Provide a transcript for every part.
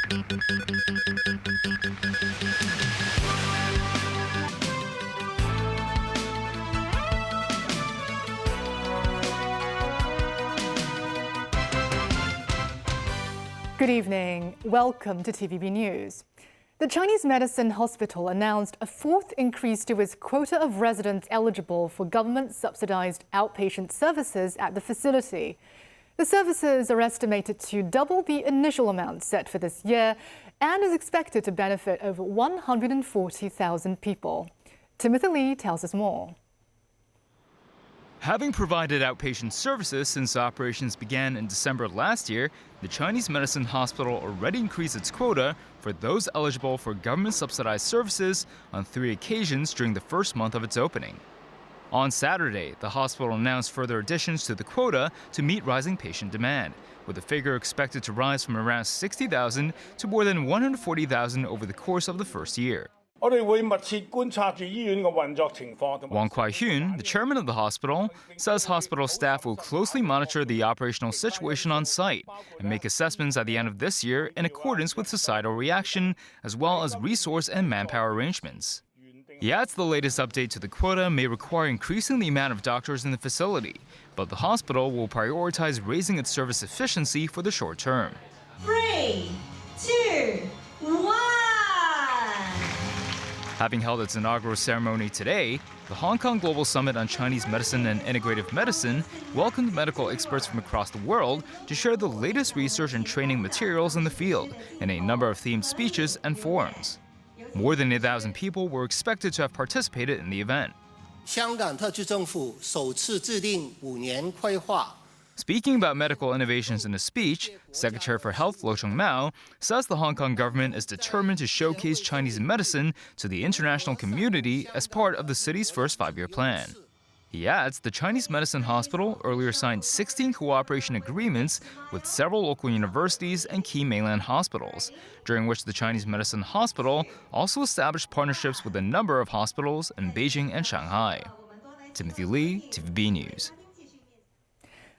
Good evening. Welcome to TVB News. The Chinese Medicine Hospital announced a fourth increase to its quota of residents eligible for government-subsidized outpatient services at the facility. The services are estimated to double the initial amount set for this year and is expected to benefit over 140,000 people. Timothy Lee tells us more. Having provided outpatient services since operations began in December last year, the Chinese Medicine Hospital already increased its quota for those eligible for government-subsidized services on 3 occasions during the first month of its opening. On Saturday, the hospital announced further additions to the quota to meet rising patient demand, with the figure expected to rise from around 60,000 to more than 140,000 over the course of the first year. Wang Kuai-hyun, the chairman of the hospital, says hospital staff will closely monitor the operational situation on site and make assessments at the end of this year in accordance with societal reaction, as well as resource and manpower arrangements. He adds the latest update to the quota may require increasing the amount of doctors in the facility, but the hospital will prioritize raising its service efficiency for the short term. 3, 2, 1. Having held its inaugural ceremony today, the Hong Kong Global Summit on Chinese Medicine and Integrative Medicine welcomed medical experts from across the world to share the latest research and training materials in the field in a number of themed speeches and forums. More than 8,000 people were expected to have participated in the event. 香港特区政府首次制定5年规划 Speaking about medical innovations in a speech, Secretary for Health Lo Chung-mao says the Hong Kong government is determined to showcase Chinese medicine to the international community as part of the city's first 5-year plan. He adds the Chinese Medicine Hospital earlier signed 16 cooperation agreements with several local universities and key mainland hospitals, during which the Chinese Medicine Hospital also established partnerships with a number of hospitals in Beijing and Shanghai. Timothy Lee, TVB News.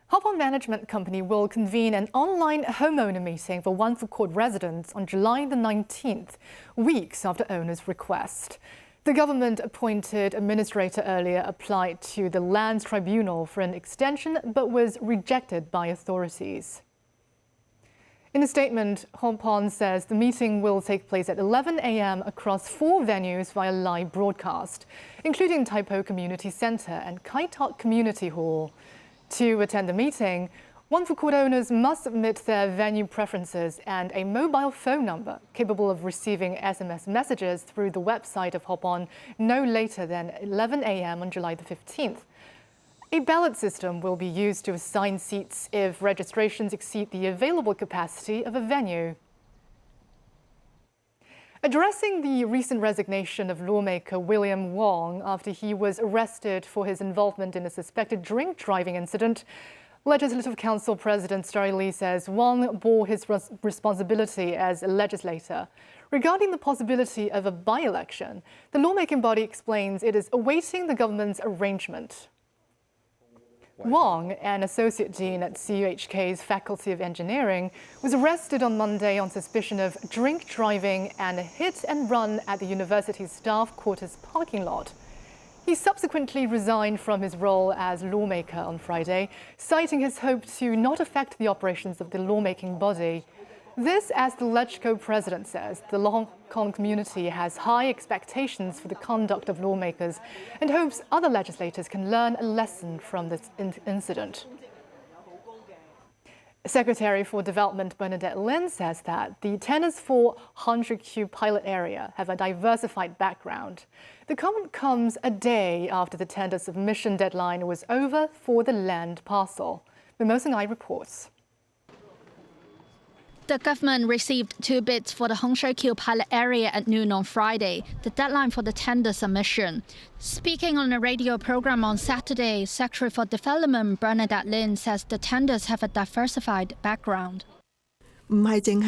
Hop On Management Company will convene an online homeowner meeting for One Food Court residents on July the 19th, weeks after owners' request. The government-appointed administrator earlier applied to the Lands Tribunal for an extension but was rejected by authorities. In a statement, Hop On says the meeting will take place at 11 a.m. across 4 venues via live broadcast, including Tai Po Community Centre and Kai Tak Community Hall. To attend the meeting, One Food Court owners must submit their venue preferences and a mobile phone number capable of receiving SMS messages through the website of Hop On no later than 11 a.m. on July the 15th. A ballot system will be used to assign seats if registrations exceed the available capacity of a venue. Addressing the recent resignation of lawmaker William Wong after he was arrested for his involvement in a suspected drink driving incident, Legislative Council President Starry Lee says Wong bore his responsibility as a legislator. Regarding the possibility of a by-election, the lawmaking body explains it is awaiting the government's arrangement. Wong, an associate dean at CUHK's Faculty of Engineering, was arrested on Monday on suspicion of drink driving and a hit and run at the university's staff quarters parking lot. He subsequently resigned from his role as lawmaker on Friday, citing his hope to not affect the operations of the lawmaking body. This, as the LegCo president says, the Hong Kong community has high expectations for the conduct of lawmakers and hopes other legislators can learn a lesson from this incident. Secretary for Development Bernadette Lin says that the tenders for 100Q pilot area have a diversified background. The comment comes a day after the tender submission deadline was over for the land parcel. Mimosa Ngai reports. The government received 2 bids for the 100Q pilot area at noon on Friday, the deadline for the tender submission. Speaking on a radio program on Saturday, Secretary for Development Bernadette Lin says the tenders have a diversified background. Lin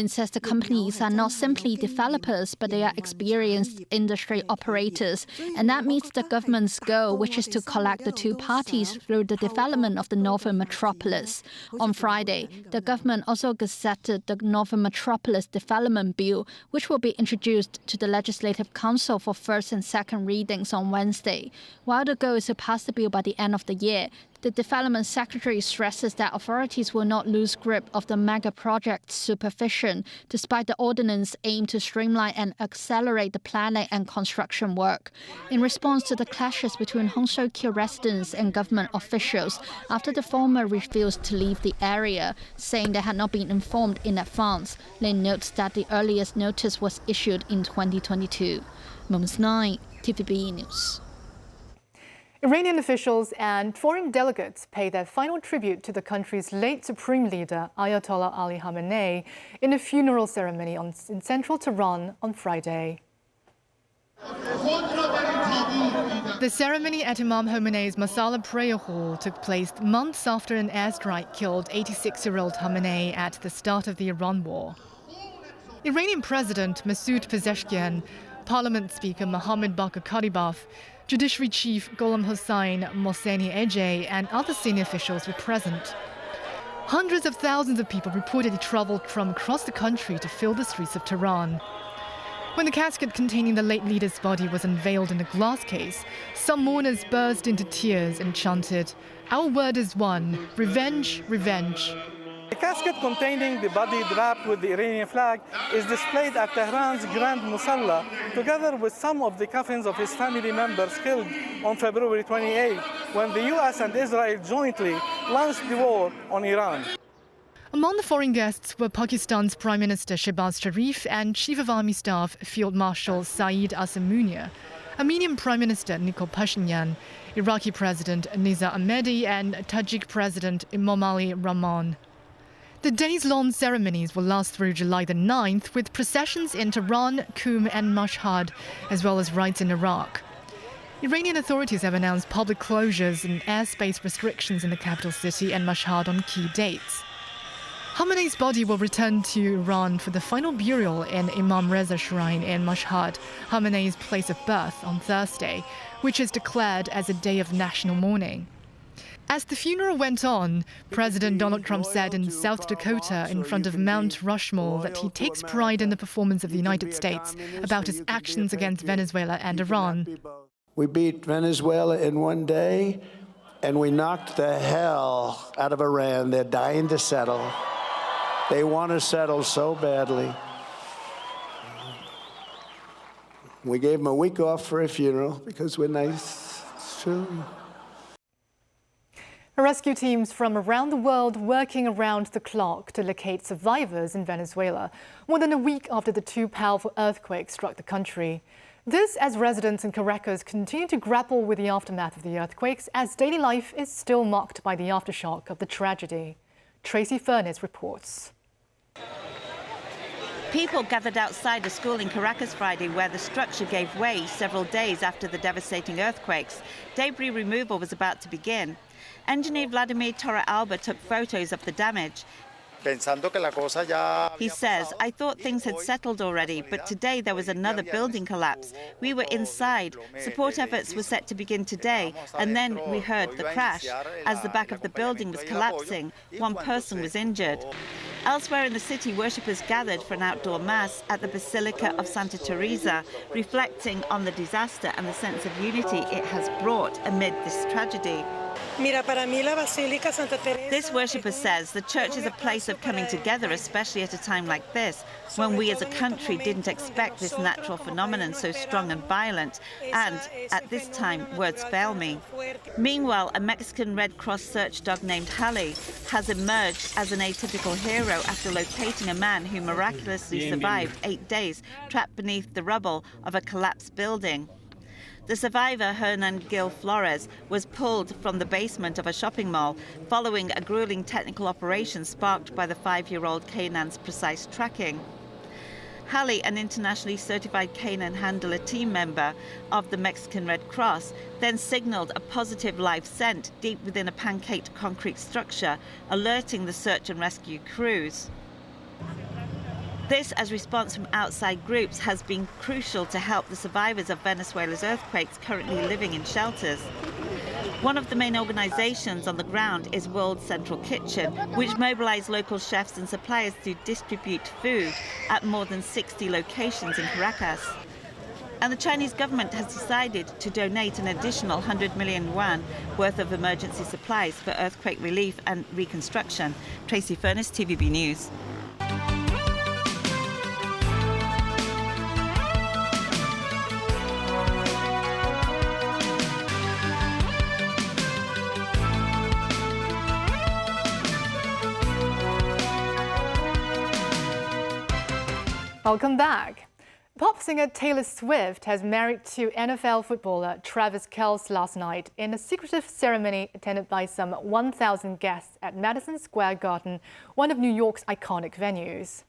says the companies are not simply developers, but they are experienced industry operators. And that meets the government's goal, which is to collect the two parties through the development of the Northern Metropolis. On Friday, the government also gazetted the Northern Metropolis Development Bill, which will be introduced to the Legislative Council for first and second readings on Wednesday. While the goal is to pass the bill by the end of the year, the Development Secretary stresses that authorities will not lose grip of the mega project's supervision, despite the ordinance aim to streamline and accelerate the planning and construction work. In response to the clashes between Hong Shou-Kil residents and government officials, after the former refused to leave the area, saying they had not been informed in advance, Lin notes that the earliest notice was issued in 2022. Moments 9, TVB News. Iranian officials and foreign delegates pay their final tribute to the country's late supreme leader, Ayatollah Ali Khamenei, in a funeral ceremony in central Tehran on Friday. The ceremony at Imam Khomenei's Masala prayer hall took place months after an airstrike killed 86-year-old Khamenei at the start of the Iran war. Iranian President Masoud Pezeshkian, Parliament Speaker Mohammad Bakr Kalibaf, Judiciary Chief Gholam Hossein Mohseni Ejei and other senior officials were present. Hundreds of thousands of people reportedly traveled from across the country to fill the streets of Tehran. When the casket containing the late leader's body was unveiled in a glass case, some mourners burst into tears and chanted, "Our word is one, revenge, revenge." The casket containing the body draped with the Iranian flag is displayed at Tehran's Grand Musalla, together with some of the coffins of his family members killed on February 28, when the US and Israel jointly launched the war on Iran. Among the foreign guests were Pakistan's Prime Minister Shehbaz Sharif and Chief of Army Staff Field Marshal Saeed Asamunian, Armenian Prime Minister Nikol Pashinyan, Iraqi President Nizar Ahmedi and Tajik President Emomali Rahmon. The days-long ceremonies will last through July the 9th, with processions in Tehran, Qum and Mashhad, as well as rites in Iraq. Iranian authorities have announced public closures and airspace restrictions in the capital city and Mashhad on key dates. Khamenei's body will return to Iran for the final burial in Imam Reza Shrine in Mashhad, Khamenei's place of birth, on Thursday, which is declared as a day of national mourning. As the funeral went on, President Donald Trump said in South Dakota in front of Mount Rushmore that he takes pride in the performance of the United States about his actions against Venezuela and Iran. We beat Venezuela in one day, and we knocked the hell out of Iran. They're dying to settle. They want to settle so badly. We gave them a week off for a funeral because we're nice. It's true. Rescue teams from around the world working around the clock to locate survivors in Venezuela, more than a week after the two powerful earthquakes struck the country. This as residents in Caracas continue to grapple with the aftermath of the earthquakes, as daily life is still marked by the aftershock of the tragedy. Tracy Furness reports. People gathered outside a school in Caracas Friday where the structure gave way several days after the devastating earthquakes. Debris removal was about to begin. Engineer Vladimir Torrealba took photos of the damage. He says, "I thought things had settled already, but today there was another building collapse. We were inside. Support efforts were set to begin today, and then we heard the crash. As the back of the building was collapsing, one person was injured." Elsewhere in the city, worshippers gathered for an outdoor mass at the Basilica of Santa Teresa, reflecting on the disaster and the sense of unity it has brought amid this tragedy. This worshipper says the church is a place of coming together, especially at a time like this, when we as a country didn't expect this natural phenomenon so strong and violent, and at this time, words fail me. Meanwhile, a Mexican Red Cross search dog named Halley has emerged as an atypical hero after locating a man who miraculously survived 8 days trapped beneath the rubble of a collapsed building. The survivor, Hernan Gil Flores, was pulled from the basement of a shopping mall following a grueling technical operation sparked by the 5-year-old Canaan's precise tracking. Hallie, an internationally certified canine handler team member of the Mexican Red Cross, then signaled a positive live scent deep within a pancaked concrete structure, alerting the search and rescue crews. This, as response from outside groups, has been crucial to help the survivors of Venezuela's earthquakes currently living in shelters. One of the main organizations on the ground is World Central Kitchen, which mobilized local chefs and suppliers to distribute food at more than 60 locations in Caracas. And the Chinese government has decided to donate an additional 100 million yuan worth of emergency supplies for earthquake relief and reconstruction. Tracy Furness, TVB News. Welcome back. Pop singer Taylor Swift has married to NFL footballer Travis Kelce last night in a secretive ceremony attended by some 1,000 guests at Madison Square Garden, one of New York's iconic venues.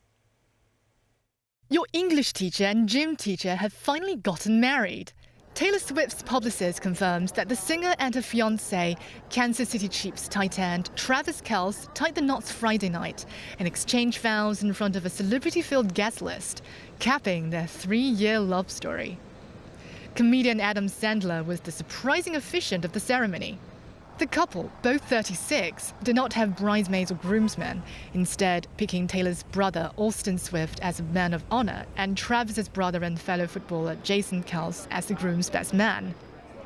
Your English teacher and gym teacher have finally gotten married. Taylor Swift's publicist confirms that the singer and her fiancé, Kansas City Chiefs tight end Travis Kelce, tied the knots Friday night and exchanged vows in front of a celebrity-filled guest list, capping their 3-year love story. Comedian Adam Sandler was the surprising officiant of the ceremony. The couple, both 36, did not have bridesmaids or groomsmen, instead picking Taylor's brother Austin Swift as a man of honor and Travis's brother and fellow footballer Jason Kelce as the groom's best man.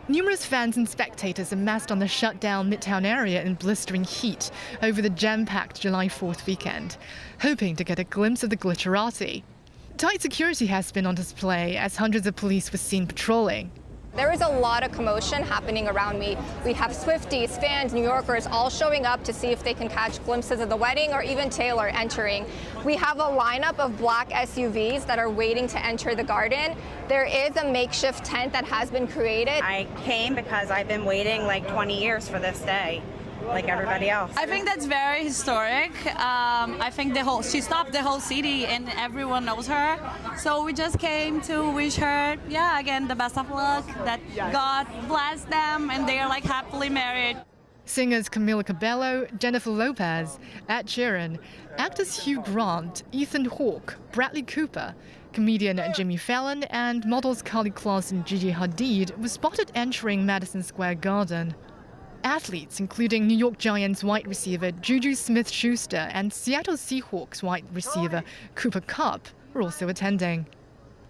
Numerous fans and spectators amassed on the shut-down Midtown area in blistering heat over the jam-packed July 4th weekend, hoping to get a glimpse of the glitterati. Tight security has been on display as hundreds of police were seen patrolling. There is a lot of commotion happening around me. We have Swifties, fans, New Yorkers all showing up to see if they can catch glimpses of the wedding or even Taylor entering. We have a lineup of black SUVs that are waiting to enter the garden. There is a makeshift tent that has been created. I came because I've been waiting like 20 years for this day, like everybody else. I think that's very historic. I think she stopped the whole city and everyone knows her. So we just came to wish her, again, the best of luck, that God bless them and they are like happily married. Singers Camila Cabello, Jennifer Lopez, Ed Sheeran, actors Hugh Grant, Ethan Hawke, Bradley Cooper, comedian Jimmy Fallon and models Karlie Kloss and Gigi Hadid were spotted entering Madison Square Garden. Athletes, including New York Giants wide receiver Juju Smith-Schuster and Seattle Seahawks wide receiver Cooper Kupp, were also attending.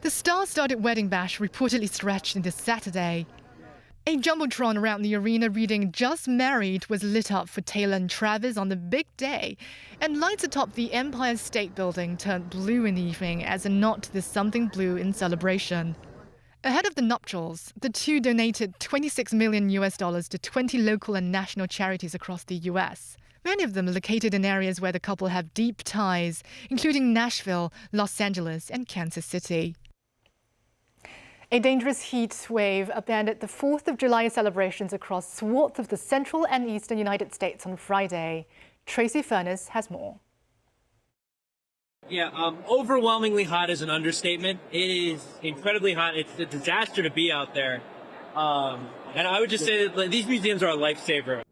The star-studded wedding bash reportedly stretched into Saturday. A jumbotron around the arena reading "Just Married" was lit up for Taylor and Travis on the big day, and lights atop the Empire State Building turned blue in the evening as a nod to the Something Blue in celebration. Ahead of the nuptials, the two donated $26 million to 20 local and national charities across the U.S. Many of them are located in areas where the couple have deep ties, including Nashville, Los Angeles, and Kansas City. A dangerous heat wave upended the 4th of July celebrations across swaths of the central and eastern United States on Friday. Tracy Furness has more. Yeah, overwhelmingly hot is an understatement. It is incredibly hot. It's a disaster to be out there. And I would just say that these museums are a lifesaver.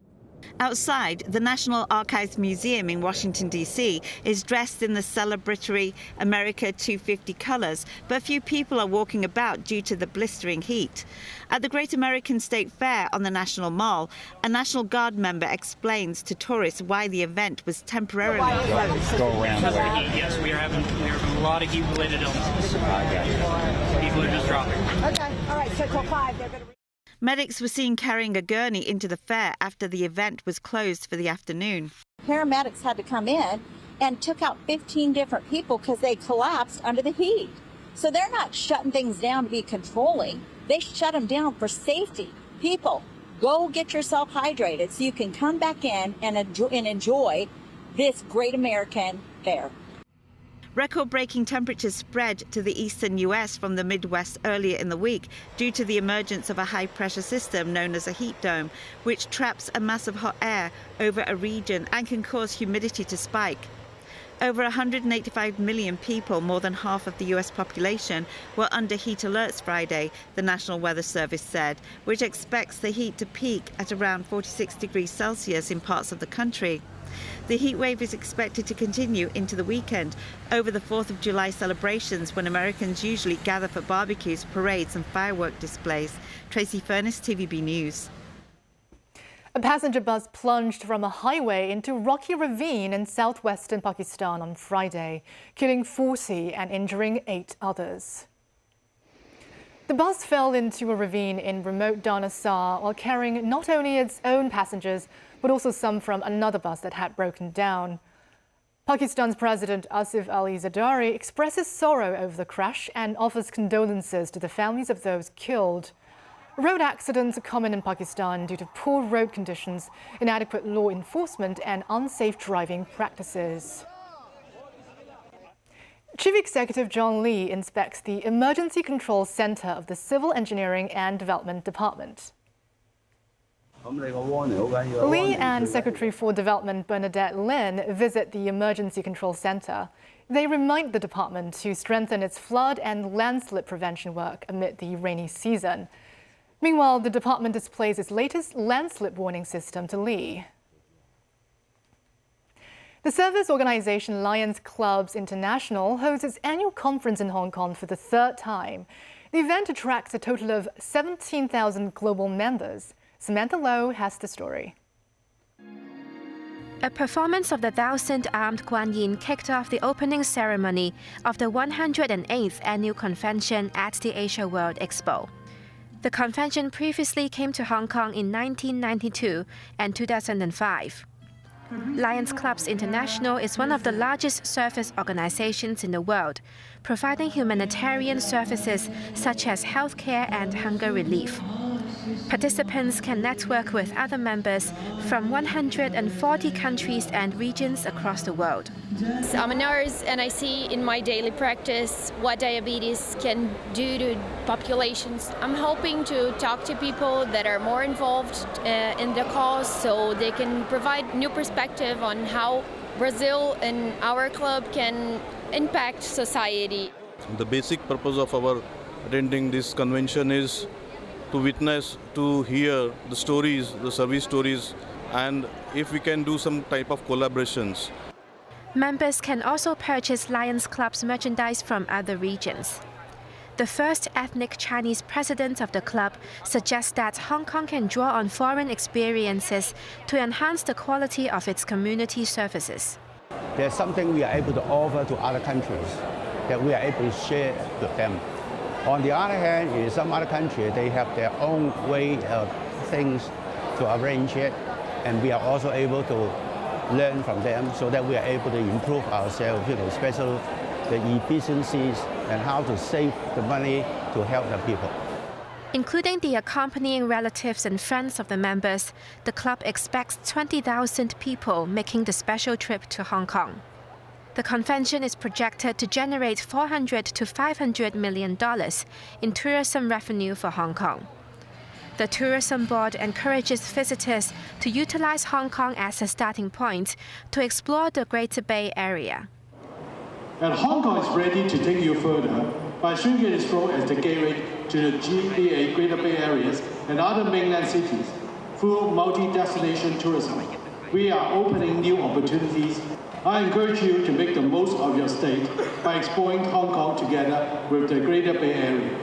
Outside, the National Archives Museum in Washington, D.C. is dressed in the celebratory America 250 colors, but few people are walking about due to the blistering heat. At the Great American State Fair on the National Mall, a National Guard member explains to tourists why the event was temporarily closed. Yes, we are having a lot of heat-related illnesses. People are just dropping. Okay, all right, so till 5, they're going to... Medics were seen carrying a gurney into the fair after the event was closed for the afternoon. Paramedics had to come in and took out 15 different people because they collapsed under the heat. So they're not shutting things down to be controlling. They shut them down for safety. People, go get yourself hydrated so you can come back in and enjoy this great American fair. Record-breaking temperatures spread to the eastern U.S. from the Midwest earlier in the week due to the emergence of a high-pressure system known as a heat dome, which traps a mass of hot air over a region and can cause humidity to spike. Over 185 million people, more than half of the US population, were under heat alerts Friday, the National Weather Service said, which expects the heat to peak at around 46 degrees Celsius in parts of the country. The heat wave is expected to continue into the weekend, over the 4th of July celebrations when Americans usually gather for barbecues, parades and firework displays. Tracy Furness, TVB News. A passenger bus plunged from a highway into a rocky ravine in southwestern Pakistan on Friday, killing 40 and injuring 8 others. The bus fell into a ravine in remote Dhanasar while carrying not only its own passengers, but also some from another bus that had broken down. Pakistan's President Asif Ali Zardari expresses sorrow over the crash and offers condolences to the families of those killed. Road accidents are common in Pakistan due to poor road conditions, inadequate law enforcement and unsafe driving practices. Chief Executive John Lee inspects the Emergency Control Center of the Civil Engineering and Development Department. Lee and Secretary for Development Bernadette Lin visit the Emergency Control Center. They remind the department to strengthen its flood and landslip prevention work amid the rainy season. Meanwhile, the department displays its latest landslip warning system to Lee. The service organization Lions Clubs International hosts its annual conference in Hong Kong for the 3rd time. The event attracts a total of 17,000 global members. Samantha Lowe has the story. A performance of the 1,000-armed Guan Yin kicked off the opening ceremony of the 108th annual convention at the Asia World Expo. The convention previously came to Hong Kong in 1992 and 2005. Lions Clubs International is one of the largest service organizations in the world, providing humanitarian services such as healthcare and hunger relief. Participants can network with other members from 140 countries and regions across the world. I'm a nurse and I see in my daily practice what diabetes can do to populations. I'm hoping to talk to people that are more involved in the cause so they can provide new perspective on how Brazil and our club can impact society. The basic purpose of our attending this convention is to witness, to hear the stories, the service stories, and if we can do some type of collaborations. Members can also purchase Lions Club's merchandise from other regions. The first ethnic Chinese president of the club suggests that Hong Kong can draw on foreign experiences to enhance the quality of its community services. There's something we are able to offer to other countries that we are able to share with them. On the other hand, in some other countries, they have their own way of things to arrange it, and we are also able to learn from them so that we are able to improve ourselves, especially the efficiencies and how to save the money to help the people. Including the accompanying relatives and friends of the members, the club expects 20,000 people making the special trip to Hong Kong. The convention is projected to generate $400 to $500 million in tourism revenue for Hong Kong. The Tourism Board encourages visitors to utilize Hong Kong as a starting point to explore the Greater Bay Area. And Hong Kong is ready to take you further by shrinking its role as the gateway to the GBA Greater Bay Areas and other mainland cities through multi-destination tourism. We are opening new opportunities. I encourage you to make the most of your stay by exploring Hong Kong together with the Greater Bay Area.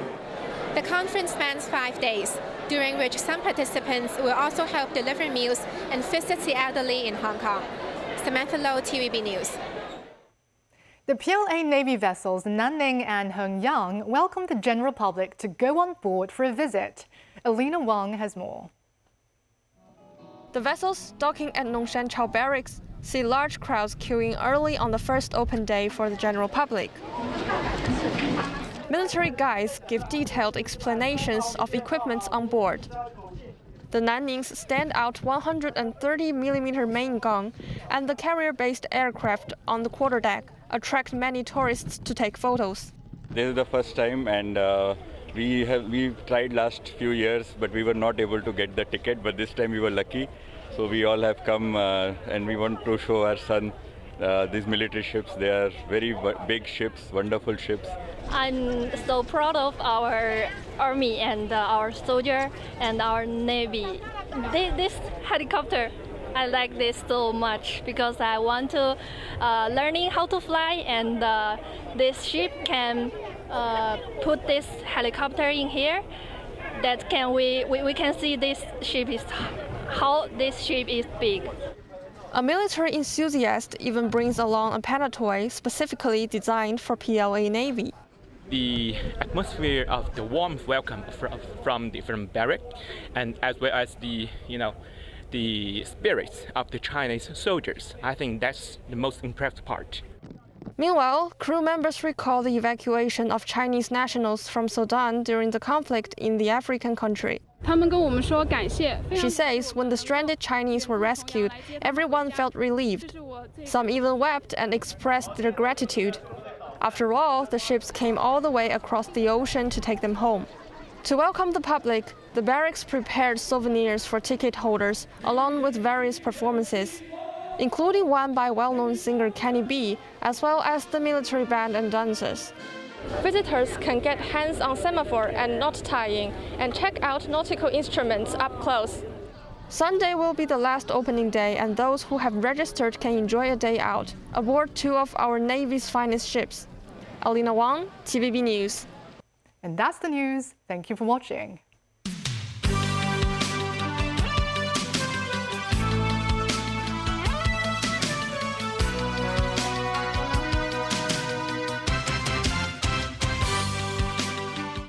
The conference spans 5 days, during which some participants will also help deliver meals and visit the elderly in Hong Kong. Samantha Lowe, TVB News. The PLA Navy vessels Nanning and Hengyang welcomed the general public to go on board for a visit. Alina Wang has more. The vessels docking at Nongshan Chao Barracks see large crowds queuing early on the first open day for the general public. Military guides give detailed explanations of equipment on board. The Nanning's standout 130mm main gun and the carrier-based aircraft on the quarterdeck attract many tourists to take photos. This is the first time, and we tried last few years, but we were not able to get the ticket. But this time we were lucky, so we all have come, and we want to show our son these military ships. They are very big ships, wonderful ships. I'm so proud of our army and our soldier and our navy. This helicopter, I like this so much because I want to learning how to fly, and this ship can put this helicopter in here. That can we can see this ship is how this ship is big. A military enthusiast even brings along a panatoy specifically designed for PLA Navy. The atmosphere of the warm welcome from barrack, and as well as the spirits of the Chinese soldiers. I think that's the most impressive part. Meanwhile, crew members recall the evacuation of Chinese nationals from Sudan during the conflict in the African country. She says when the stranded Chinese were rescued, everyone felt relieved. Some even wept and expressed their gratitude. After all, the ships came all the way across the ocean to take them home. To welcome the public, the barracks prepared souvenirs for ticket holders, along with various performances, including one by well-known singer Kenny B, as well as the military band and dancers. Visitors can get hands on semaphore and knot tying and check out nautical instruments up close. Sunday will be the last opening day, and those who have registered can enjoy a day out aboard two of our Navy's finest ships. Alina Wang, TVB News. And that's the news. Thank you for watching.